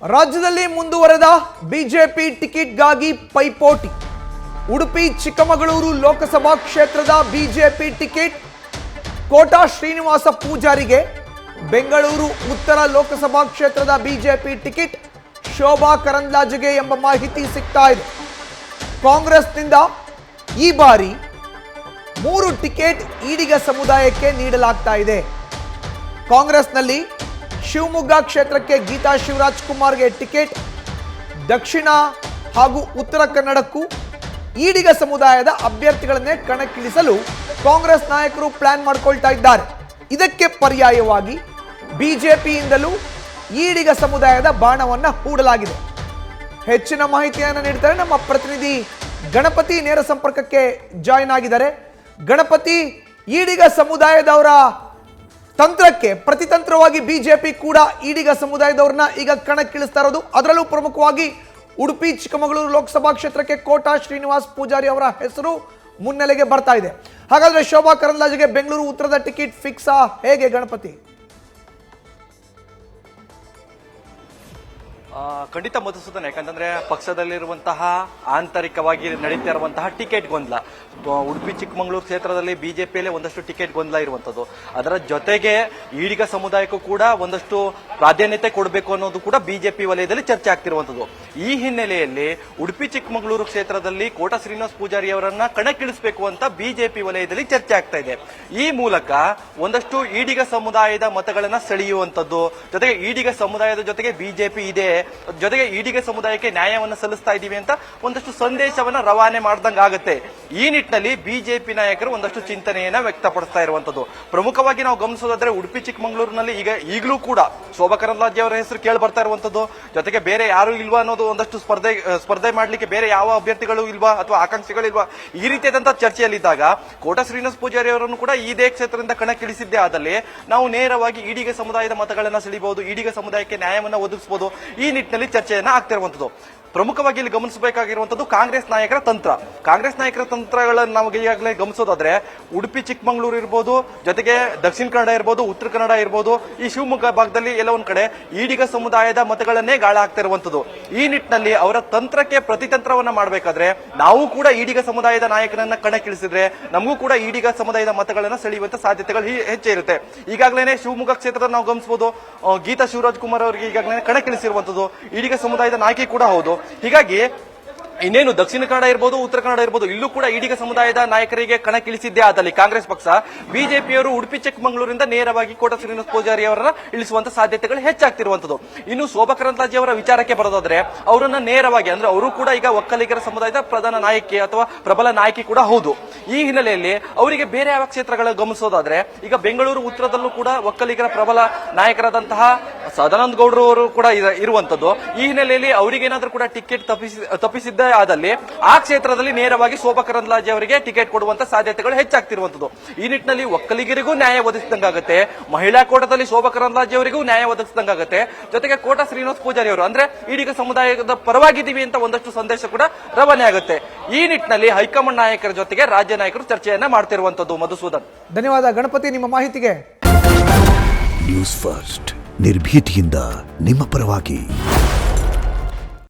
ರಾಜ್ಯದಲ್ಲಿ ಮುಂದುವರೆದ ಬಿಜೆಪಿ ಟಿಕೆಟ್ಗಾಗಿ ಪೈಪೋಟಿ. ಉಡುಪಿ ಚಿಕ್ಕಮಗಳೂರು ಲೋಕಸಭಾ ಕ್ಷೇತ್ರದ ಬಿಜೆಪಿ ಟಿಕೆಟ್ ಕೋಟಾ ಶ್ರೀನಿವಾಸ ಪೂಜಾರಿಗೆ, ಬೆಂಗಳೂರು ಉತ್ತರ ಲೋಕಸಭಾ ಕ್ಷೇತ್ರದ ಬಿಜೆಪಿ ಟಿಕೆಟ್ ಶೋಭಾ ಕರಂದ್ಲಾಜೆಗೆ ಎಂಬ ಮಾಹಿತಿ ಸಿಗ್ತಾ ಇದೆ. ಕಾಂಗ್ರೆಸ್ನಿಂದ ಈ ಬಾರಿ 3 ಟಿಕೆಟ್ ಈಡಿಗ ಸಮುದಾಯಕ್ಕೆ ನೀಡಲಾಗ್ತಾ ಇದೆ. ಕಾಂಗ್ರೆಸ್ನಲ್ಲಿ ಶಿವಮೊಗ್ಗ ಕ್ಷೇತ್ರಕ್ಕೆ ಗೀತಾ ಶಿವರಾಜ್ ಕುಮಾರ್ಗೆ ಟಿಕೆಟ್, ದಕ್ಷಿಣ ಹಾಗೂ ಉತ್ತರ ಕನ್ನಡಕ್ಕೂ ಈಡಿಗ ಸಮುದಾಯದ ಅಭ್ಯರ್ಥಿಗಳನ್ನೇ ಕಣಕ್ಕಿಳಿಸಲು ಕಾಂಗ್ರೆಸ್ ನಾಯಕರು ಪ್ಲಾನ್ ಮಾಡಿಕೊಳ್ತಾ ಇದ್ದಾರೆ. ಇದಕ್ಕೆ ಪರ್ಯಾಯವಾಗಿ ಬಿಜೆಪಿಯಿಂದಲೂ ಈಡಿಗ ಸಮುದಾಯದ ಬಾಣವನ್ನ ಹೂಡಲಾಗಿದೆ. ಹೆಚ್ಚಿನ ಮಾಹಿತಿಯನ್ನು ನೀಡ್ತಾರೆ ನಮ್ಮ ಪ್ರತಿನಿಧಿ ಗಣಪತಿ. ನೇರ ಸಂಪರ್ಕಕ್ಕೆ ಜಾಯಿನ್ ಆಗಿದ್ದಾರೆ. ಗಣಪತಿ, ಈಡಿಗ ಸಮುದಾಯದವರ ತಂತ್ರಕ್ಕೆ ಪ್ರತಿತಂತ್ರವಾಗಿ ಬಿಜೆಪಿ ಕೂಡ ಈಡಿಗ ಸಮುದಾಯದವ್ರನ್ನ ಈಗ ಕಣಕ್ಕಿಳಿಸ್ತಾ ಇರೋದು. ಅದರಲ್ಲೂ ಪ್ರಮುಖವಾಗಿ ಉಡುಪಿ ಚಿಕ್ಕಮಗಳೂರು ಲೋಕಸಭಾ ಕ್ಷೇತ್ರಕ್ಕೆ ಕೋಟಾ ಶ್ರೀನಿವಾಸ್ ಪೂಜಾರಿ ಅವರ ಹೆಸರು ಮುನ್ನೆಲೆಗೆ ಬರ್ತಾ ಇದೆ. ಹಾಗಾದ್ರೆ ಶೋಭಾ ಕರಂದ್ಲಾಜೆಗೆ ಬೆಂಗಳೂರು ಉತ್ತರದ ಟಿಕೆಟ್ ಫಿಕ್ಸಾ, ಹೇಗೆ ಗಣಪತಿ? ಖಂಡಿತ ಮಧುಸೂದನ್, ಯಾಕಂತಂದ್ರೆ ಪಕ್ಷದಲ್ಲಿರುವಂತಹ ಆಂತರಿಕವಾಗಿ ನಡೀತಾ ಇರುವಂತಹ ಟಿಕೆಟ್ ಗೊಂದಲ, ಉಡುಪಿ ಚಿಕ್ಕಮಗಳೂರು ಕ್ಷೇತ್ರದಲ್ಲಿ ಬಿಜೆಪಿಯಲ್ಲಿ ಒಂದಷ್ಟು ಟಿಕೆಟ್ ಗೊಂದಲ ಇರುವಂತದ್ದು, ಅದರ ಜೊತೆಗೆ ಈಡಿಗ ಸಮುದಾಯಕ್ಕೂ ಕೂಡ ಒಂದಷ್ಟು ಪ್ರಾಧಾನ್ಯತೆ ಕೊಡಬೇಕು ಅನ್ನೋದು ಕೂಡ ಬಿಜೆಪಿ ವಲಯದಲ್ಲಿ ಚರ್ಚೆ ಆಗ್ತಿರುವಂತದ್ದು. ಈ ಹಿನ್ನೆಲೆಯಲ್ಲಿ ಉಡುಪಿ ಚಿಕ್ಕಮಗಳೂರು ಕ್ಷೇತ್ರದಲ್ಲಿ ಕೋಟಾ ಶ್ರೀನಿವಾಸ್ ಪೂಜಾರಿ ಅವರನ್ನ ಕಣಕ್ಕಿಳಿಸಬೇಕು ಅಂತ ಬಿಜೆಪಿ ವಲಯದಲ್ಲಿ ಚರ್ಚೆ ಆಗ್ತಾ ಇದೆ. ಈ ಮೂಲಕ ಒಂದಷ್ಟು ಈಡಿಗ ಸಮುದಾಯದ ಮತಗಳನ್ನ ಸೆಳೆಯುವಂತದ್ದು, ಜೊತೆಗೆ ಈಡಿಗ ಸಮುದಾಯದ ಜೊತೆಗೆ ಬಿಜೆಪಿ ಇದೆ, ಜೊತೆಗೆ ಈಡಿಗ ಸಮುದಾಯಕ್ಕೆ ನ್ಯಾಯವನ್ನು ಸಲ್ಲಿಸ್ತಾ ಇದೀವಿ ಅಂತ ಒಂದಷ್ಟು ಸಂದೇಶವನ್ನ ರವಾನೆ ಮಾಡ್ದಂಗಾಗುತ್ತೆ. ಈ ನಿಟ್ಟಿನಲ್ಲಿ ಬಿಜೆಪಿ ನಾಯಕರು ಒಂದಷ್ಟು ಚಿಂತನೆಯನ್ನ ವ್ಯಕ್ತಪಡಿಸ್ತಾ ಇರುವಂತದ್ದು. ಪ್ರಮುಖವಾಗಿ ನಾವು ಗಮನಿಸೋದಾದ್ರೆ ಉಡುಪಿ ಚಿಕ್ಕಮಗಳೂರಿನಲ್ಲಿ ಈಗಲೂ ಕೂಡ ಶೋಭಾ ಕರಂದ್ಲಾಜೆ ಅವರ ಹೆಸರು ಕೇಳಿ ಬರ್ತಾ ಇರುವಂತದ್ದು, ಜೊತೆಗೆ ಬೇರೆ ಯಾರು ಇಲ್ವಾ ಅನ್ನೋದು, ಒಂದಷ್ಟು ಸ್ಪರ್ಧೆ ಮಾಡ್ಲಿಕ್ಕೆ ಬೇರೆ ಯಾವ ಅಭ್ಯರ್ಥಿಗಳು ಇಲ್ವಾ ಅಥವಾ ಆಕಾಂಕ್ಷಿಗಳಿಲ್ವಾ, ಈ ರೀತಿಯಾದಂತಹ ಚರ್ಚೆಯಲ್ಲಿದ್ದಾಗ ಕೋಟಾ ಶ್ರೀನಿವಾಸ್ ಪೂಜಾರಿ ಅವರನ್ನು ಕೂಡ ಇದೇ ಕ್ಷೇತ್ರದಿಂದ ಕಣಕ್ಕಿಳಿಸಿದ್ದೇ ಆದಲ್ಲಿ ನಾವು ನೇರವಾಗಿ ಈಡಿಗ ಸಮುದಾಯದ ಮತಗಳನ್ನ ಸೆಳೆಯಬಹುದು, ಈಡಿಗ ಸಮುದಾಯಕ್ಕೆ ನ್ಯಾಯವನ್ನ ಒದಗಿಸಬಹುದು. ಈ ನಿಟ್ಟಿನಲ್ಲಿ ಚರ್ಚೆಯನ್ನ ಆಗ್ತಿರುವಂತದ್ದು. ಪ್ರಮುಖವಾಗಿ ಇಲ್ಲಿ ಗಮನಿಸಬೇಕಾಗಿರುವಂತದ್ದು ಕಾಂಗ್ರೆಸ್ ನಾಯಕರ ತಂತ್ರ. ಕಾಂಗ್ರೆಸ್ ನಾಯಕರ ತಂತ್ರಗಳನ್ನು ನಾವು ಈಗಾಗಲೇ ಗಮನಿಸೋದಾದ್ರೆ ಉಡುಪಿ ಚಿಕ್ಕಮಗಳೂರು ಇರ್ಬೋದು, ಜೊತೆಗೆ ದಕ್ಷಿಣ ಕನ್ನಡ ಇರ್ಬೋದು, ಉತ್ತರ ಕನ್ನಡ ಇರ್ಬೋದು, ಈ ಶಿವಮೊಗ್ಗ ಭಾಗದಲ್ಲಿ ಎಲ್ಲ ಒಂದ್ ಕಡೆ ಈಡಿಗ ಸಮುದಾಯದ ಮತಗಳನ್ನೇ ಗಾಳ ಆಗ್ತಾ ಇರುವಂತದ್ದು. ಈ ನಿಟ್ಟಿನಲ್ಲಿ ಅವರ ತಂತ್ರಕ್ಕೆ ಪ್ರತಿತಂತ್ರವನ್ನ ಮಾಡಬೇಕಾದ್ರೆ ನಾವು ಕೂಡ ಈಡಿಗ ಸಮುದಾಯದ ನಾಯಕರನ್ನ ಕಣಕ್ಕಿಳಿಸಿದ್ರೆ ನಮಗೂ ಕೂಡ ಈಡಿಗ ಸಮುದಾಯದ ಮತಗಳನ್ನ ಸೆಳೆಯುವಂತ ಸಾಧ್ಯತೆಗಳು ಹೆಚ್ಚೇ ಇರುತ್ತೆ. ಈಗಾಗಲೇ ಶಿವಮೊಗ್ಗ ಕ್ಷೇತ್ರದ ನಾವು ಗಮನಿಸಬಹುದು, ಗೀತಾ ಶಿವರಾಜ್ ಕುಮಾರ್ ಅವರಿಗೆ ಈಗಾಗಲೇ ಕಣಕ್ಕಿಳಿಸಿರುವಂತದ್ದು, ಈಡಿಗ ಸಮುದಾಯದ ನಾಯಕಿ ಕೂಡ ಹೌದು. ಹೀಗಾಗಿ ಇನ್ನೇನು ದಕ್ಷಿಣ ಕನ್ನಡ ಇರ್ಬೋದು, ಉತ್ತರ ಕನ್ನಡ ಇರ್ಬೋದು, ಇಲ್ಲೂ ಕೂಡ ಈಡಿಗ ಸಮುದಾಯದ ನಾಯಕರಿಗೆ ಕಣಕ್ಕಿಳಿಸಿದ್ದೇ ಆದಲ್ಲಿ ಕಾಂಗ್ರೆಸ್ ಪಕ್ಷ, ಬಿಜೆಪಿಯವರು ಉಡುಪಿ ಚಿಕ್ಕಮಗಳೂರಿಂದ ನೇರವಾಗಿ ಕೋಟಾ ಶ್ರೀನಿವಾಸ ಪೂಜಾರಿ ಅವರನ್ನ ಇಳಿಸುವಂತ ಸಾಧ್ಯತೆಗಳು ಹೆಚ್ಚಾಗ್ತಿರುವಂತದ್ದು. ಇನ್ನು ಶೋಭಾ ಕರಂದ್ಲಾಜೆ ಅವರ ವಿಚಾರಕ್ಕೆ ಬರೋದಾದ್ರೆ ಅವರನ್ನ ನೇರವಾಗಿ, ಅಂದ್ರೆ ಅವರು ಕೂಡ ಈಗ ಒಕ್ಕಲಿಗರ ಸಮುದಾಯದ ಪ್ರಧಾನ ನಾಯಕಿ ಅಥವಾ ಪ್ರಬಲ ನಾಯಕಿ ಕೂಡ ಹೌದು. ಈ ಹಿನ್ನೆಲೆಯಲ್ಲಿ ಅವರಿಗೆ ಬೇರೆ ಯಾವ ಕ್ಷೇತ್ರಗಳ ಗಮನಿಸೋದಾದ್ರೆ ಈಗ ಬೆಂಗಳೂರು ಉತ್ತರದಲ್ಲೂ ಕೂಡ ಒಕ್ಕಲಿಗರ ಪ್ರಬಲ ನಾಯಕರಾದಂತಹ ಸದಾನಂದ ಗೌಡರು ಅವರು ಕೂಡ ಇರುವಂತದ್ದು. ಈ ಹಿನ್ನೆಲೆಯಲ್ಲಿ ಅವರಿಗೇನಾದ್ರೂ ಕೂಡ ಟಿಕೆಟ್ ತಪ್ಪಿಸಿದ್ದ ಆದಲ್ಲಿ ಆ ಕ್ಷೇತ್ರದಲ್ಲಿ ನೇರವಾಗಿ ಶೋಭಾ ಕರಂದ್ಲಾಜೆ ಅವರಿಗೆ ಟಿಕೆಟ್ ಕೊಡುವಂತ ಸಾಧ್ಯತೆಗಳು ಹೆಚ್ಚಾಗ್ತಿರುವಂತದ್ದು. ಈ ನಿಟ್ಟಿನಲ್ಲಿ ಒಕ್ಕಲಿಗರಿಗೂ ನ್ಯಾಯ ಒದಗಿಸಿದಂಗಾಗುತ್ತೆ, ಮಹಿಳಾ ಕೋಟಾದಲ್ಲಿ ಶೋಭಾ ಕರಂದ್ಲಾಜೆ ಅವರಿಗೂ ನ್ಯಾಯ ಒದಗಿಸಿದಂಗಾಗುತ್ತೆ, ಜೊತೆಗೆ ಕೋಟಾ ಶ್ರೀನಿವಾಸ್ ಪೂಜಾರಿ ಅವರು ಅಂದ್ರೆ ಈಡಿಗ ಸಮುದಾಯದ ಪರವಾಗಿದ್ದೀವಿ ಅಂತ ಒಂದಷ್ಟು ಸಂದೇಶ ಕೂಡ ರವಾನೆ ಆಗುತ್ತೆ. ಈ ನಿಟ್ಟಿನಲ್ಲಿ ಹೈಕಮಾಂಡ್ ನಾಯಕರ ಜೊತೆಗೆ ರಾಜ್ಯ ನಾಯಕರು ಚರ್ಚೆಯನ್ನ ಮಾಡ್ತಿರುವಂತದ್ದು. ಮಧುಸೂದನ್, ಧನ್ಯವಾದ ಗಣಪತಿ ನಿಮ್ಮ ಮಾಹಿತಿಗೆ. ನ್ಯೂಸ್ ಫಸ್ಟ್, ನಿರ್ಭೀತಿಯಿಂದ ನಿಮ್ಮ ಪರವಾಗಿ.